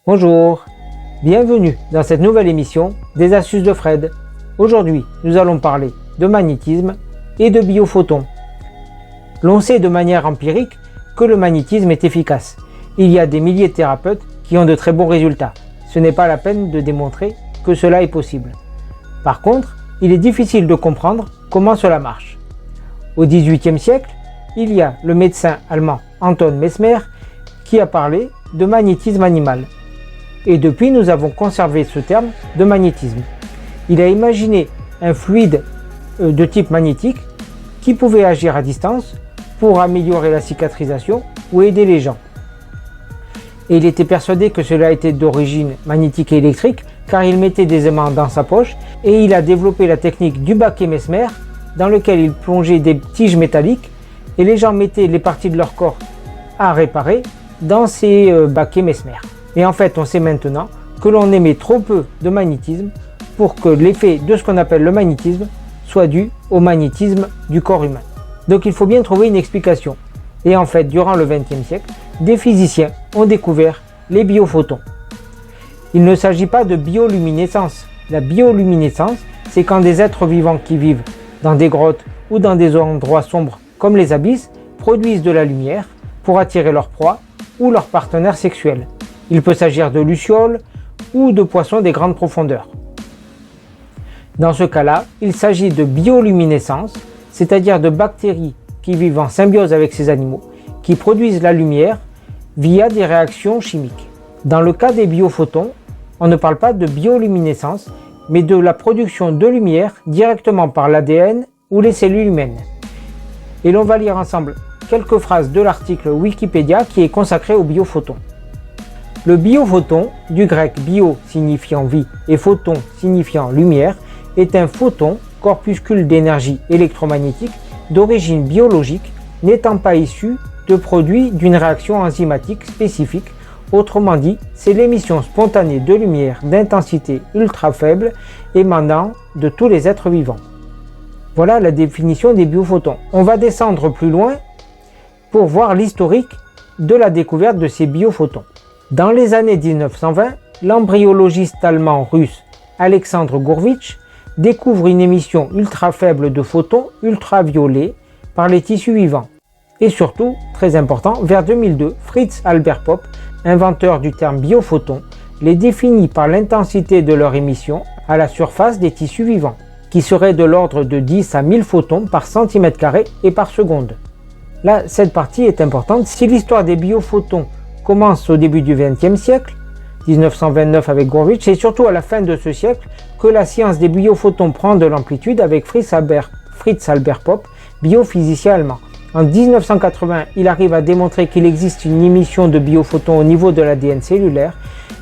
Bonjour, bienvenue dans cette nouvelle émission des astuces de Fred. Aujourd'hui, nous allons parler de magnétisme et de biophotons. L'on sait de manière empirique que le magnétisme est efficace. Il y a des milliers de thérapeutes qui ont de très bons résultats. Ce n'est pas la peine de démontrer que cela est possible. Par contre, il est difficile de comprendre comment cela marche. Au XVIIIe siècle, il y a le médecin allemand Anton Mesmer qui a parlé de magnétisme animal. Et depuis, nous avons conservé ce terme de magnétisme. Il a imaginé un fluide de type magnétique qui pouvait agir à distance pour améliorer la cicatrisation ou aider les gens. Et il était persuadé que cela était d'origine magnétique et électrique car il mettait des aimants dans sa poche et il a développé la technique du baquet Mesmer dans lequel il plongeait des tiges métalliques et les gens mettaient les parties de leur corps à réparer dans ces baquets Mesmer. Et en fait, on sait maintenant que l'on émet trop peu de magnétisme pour que l'effet de ce qu'on appelle le magnétisme soit dû au magnétisme du corps humain. Donc il faut bien trouver une explication. Et en fait, durant le XXe siècle, des physiciens ont découvert les biophotons. Il ne s'agit pas de bioluminescence. La bioluminescence, c'est quand des êtres vivants qui vivent dans des grottes ou dans des endroits sombres comme les abysses produisent de la lumière pour attirer leur proie ou leur partenaire sexuel. Il peut s'agir de lucioles ou de poissons des grandes profondeurs. Dans ce cas-là, il s'agit de bioluminescence, c'est-à-dire de bactéries qui vivent en symbiose avec ces animaux, qui produisent la lumière via des réactions chimiques. Dans le cas des biophotons, on ne parle pas de bioluminescence, mais de la production de lumière directement par l'ADN ou les cellules humaines. Et l'on va lire ensemble quelques phrases de l'article Wikipédia qui est consacré aux biophotons. Le biophoton, du grec bio signifiant vie et photon signifiant lumière, est un photon, corpuscule d'énergie électromagnétique d'origine biologique, n'étant pas issu de produits d'une réaction enzymatique spécifique. Autrement dit, c'est l'émission spontanée de lumière d'intensité ultra faible émanant de tous les êtres vivants. Voilà la définition des biophotons. On va descendre plus loin pour voir l'historique de la découverte de ces biophotons. Dans les années 1920, l'embryologiste allemand-russe Alexandre Gurevitch découvre une émission ultra faible de photons ultraviolets par les tissus vivants. Et surtout, très important, vers 2002, Fritz Albert Popp, inventeur du terme biophoton, les définit par l'intensité de leur émission à la surface des tissus vivants, qui serait de l'ordre de 10 à 1000 photons par centimètre carré et par seconde. Là, cette partie est importante. Si l'histoire des biophotons commence au début du XXe siècle, 1929 avec Gurevitch, c'est surtout à la fin de ce siècle que la science des biophotons prend de l'amplitude avec Fritz Albert Popp, biophysicien allemand. En 1980, il arrive à démontrer qu'il existe une émission de biophotons au niveau de l'ADN cellulaire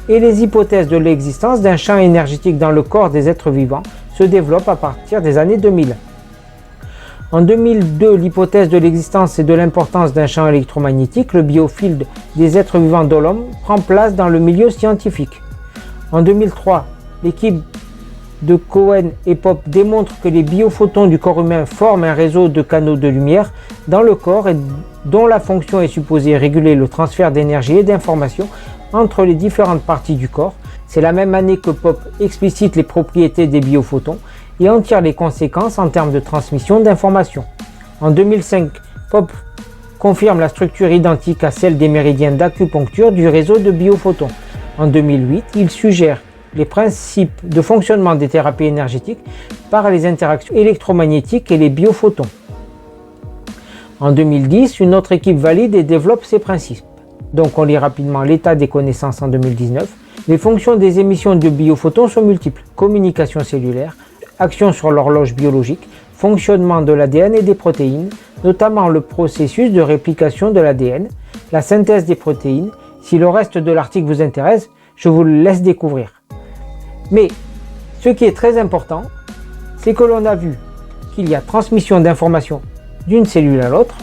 et les hypothèses de l'existence d'un champ énergétique dans le corps des êtres vivants se développent à partir des années 2000. En 2002, l'hypothèse de l'existence et de l'importance d'un champ électromagnétique, le biofield des êtres vivants de l'homme, prend place dans le milieu scientifique. En 2003, l'équipe de Cohen et Popp démontre que les biophotons du corps humain forment un réseau de canaux de lumière dans le corps et dont la fonction est supposée réguler le transfert d'énergie et d'informations entre les différentes parties du corps. C'est la même année que Popp explicite les propriétés des biophotons et en tire les conséquences en termes de transmission d'informations. En 2005, Popp confirme la structure identique à celle des méridiens d'acupuncture du réseau de biophotons. En 2008, il suggère les principes de fonctionnement des thérapies énergétiques par les interactions électromagnétiques et les biophotons. En 2010, une autre équipe valide et développe ces principes. Donc on lit rapidement l'état des connaissances en 2019. Les fonctions des émissions de biophotons sont multiples. Communication cellulaire, action sur l'horloge biologique, fonctionnement de l'ADN et des protéines, notamment le processus de réplication de l'ADN, la synthèse des protéines. Si le reste de l'article vous intéresse, je vous le laisse découvrir. Mais ce qui est très important, c'est que l'on a vu qu'il y a transmission d'informations d'une cellule à l'autre,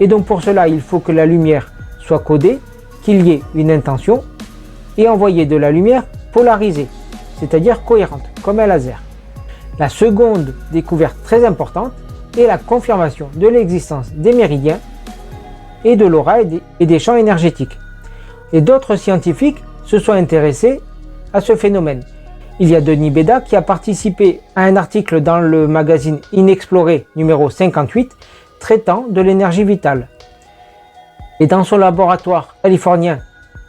et donc pour cela il faut que la lumière soit codée, qu'il y ait une intention, et envoyer de la lumière polarisée, c'est-à-dire cohérente, comme un laser. La seconde découverte très importante est la confirmation de l'existence des méridiens et de l'aura et des champs énergétiques. Et d'autres scientifiques se sont intéressés à ce phénomène. Il y a Denis Béda qui a participé à un article dans le magazine Inexploré numéro 58 traitant de l'énergie vitale. Et dans son laboratoire californien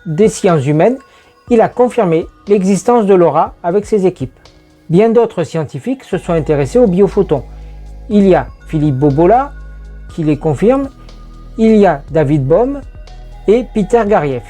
des sciences humaines, il a confirmé l'existence de l'aura avec ses équipes. Bien d'autres scientifiques se sont intéressés aux biophotons. Il y a Philippe Bobola qui les confirme, il y a David Bohm et Peter Garriev.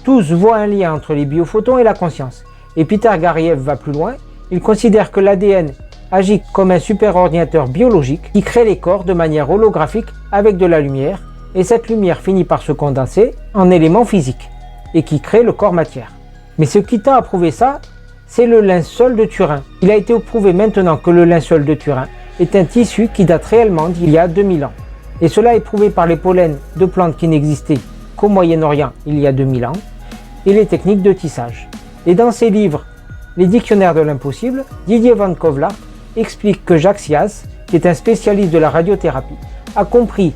Tous voient un lien entre les biophotons et la conscience. Et Peter Garriev va plus loin, il considère que l'ADN agit comme un superordinateur biologique qui crée les corps de manière holographique avec de la lumière, et cette lumière finit par se condenser en éléments physiques, et qui crée le corps matière. Mais ce qui tend à prouver ça, c'est le linceul de Turin. Il a été prouvé maintenant que le linceul de Turin est un tissu qui date réellement d'il y a 2000 ans. Et cela est prouvé par les pollens de plantes qui n'existaient qu'au Moyen-Orient il y a 2000 ans, et les techniques de tissage. Et dans ses livres, Les dictionnaires de l'impossible, Didier Van Kovlart explique que Jacques Sias, qui est un spécialiste de la radiothérapie, a compris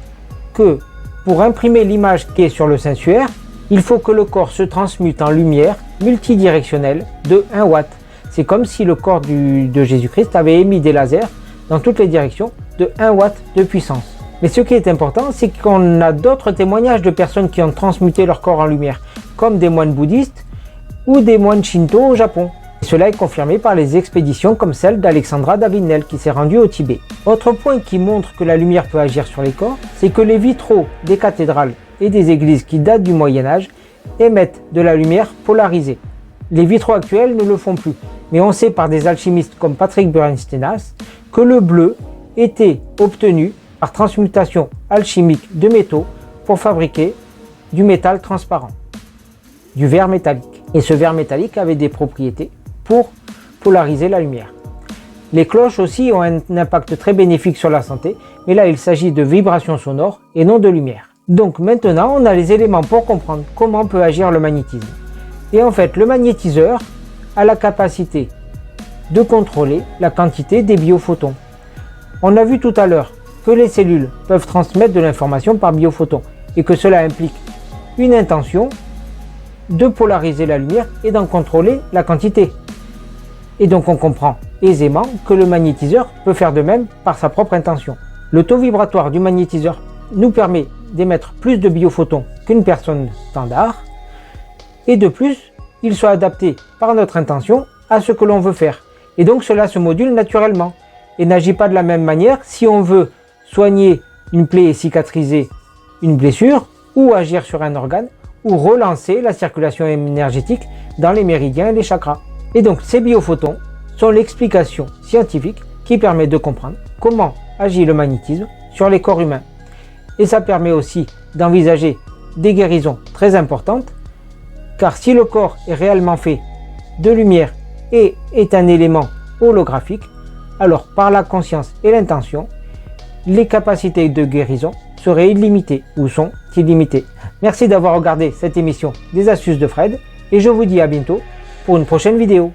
que pour imprimer l'image qui est sur le sensuaire, il faut que le corps se transmute en lumière multidirectionnelle de 1 watt. C'est comme si le corps de Jésus-Christ avait émis des lasers dans toutes les directions de 1 watt de puissance. Mais ce qui est important, c'est qu'on a d'autres témoignages de personnes qui ont transmuté leur corps en lumière, comme des moines bouddhistes ou des moines shinto au Japon. Et cela est confirmé par les expéditions comme celle d'Alexandra Davinel qui s'est rendue au Tibet. Autre point qui montre que la lumière peut agir sur les corps, c'est que les vitraux des cathédrales et des églises qui datent du Moyen-Âge émettent de la lumière polarisée. Les vitraux actuels ne le font plus, mais on sait par des alchimistes comme Patrick Bernsteinas que le bleu était obtenu par transmutation alchimique de métaux pour fabriquer du métal transparent, du verre métallique. Et ce verre métallique avait des propriétés pour polariser la lumière. Les cloches aussi ont un impact très bénéfique sur la santé, mais là il s'agit de vibrations sonores et non de lumière. Donc maintenant on a les éléments pour comprendre comment peut agir le magnétisme. Et en fait le magnétiseur a la capacité de contrôler la quantité des biophotons. On a vu tout à l'heure que les cellules peuvent transmettre de l'information par biophotons et que cela implique une intention de polariser la lumière et d'en contrôler la quantité. Et donc on comprend aisément que le magnétiseur peut faire de même par sa propre intention. Le taux vibratoire du magnétiseur nous permet d'émettre plus de biophotons qu'une personne standard, et de plus, il soit adapté par notre intention à ce que l'on veut faire. Et donc cela se module naturellement et n'agit pas de la même manière si on veut soigner une plaie et cicatriser une blessure, ou agir sur un organe, ou relancer la circulation énergétique dans les méridiens et les chakras. Et donc ces biophotons sont l'explication scientifique qui permet de comprendre comment agit le magnétisme sur les corps humains. Et ça permet aussi d'envisager des guérisons très importantes, car si le corps est réellement fait de lumière et est un élément holographique, alors par la conscience et l'intention, les capacités de guérison seraient illimitées ou sont illimitées. Merci d'avoir regardé cette émission des astuces de Fred et je vous dis à bientôt pour une prochaine vidéo.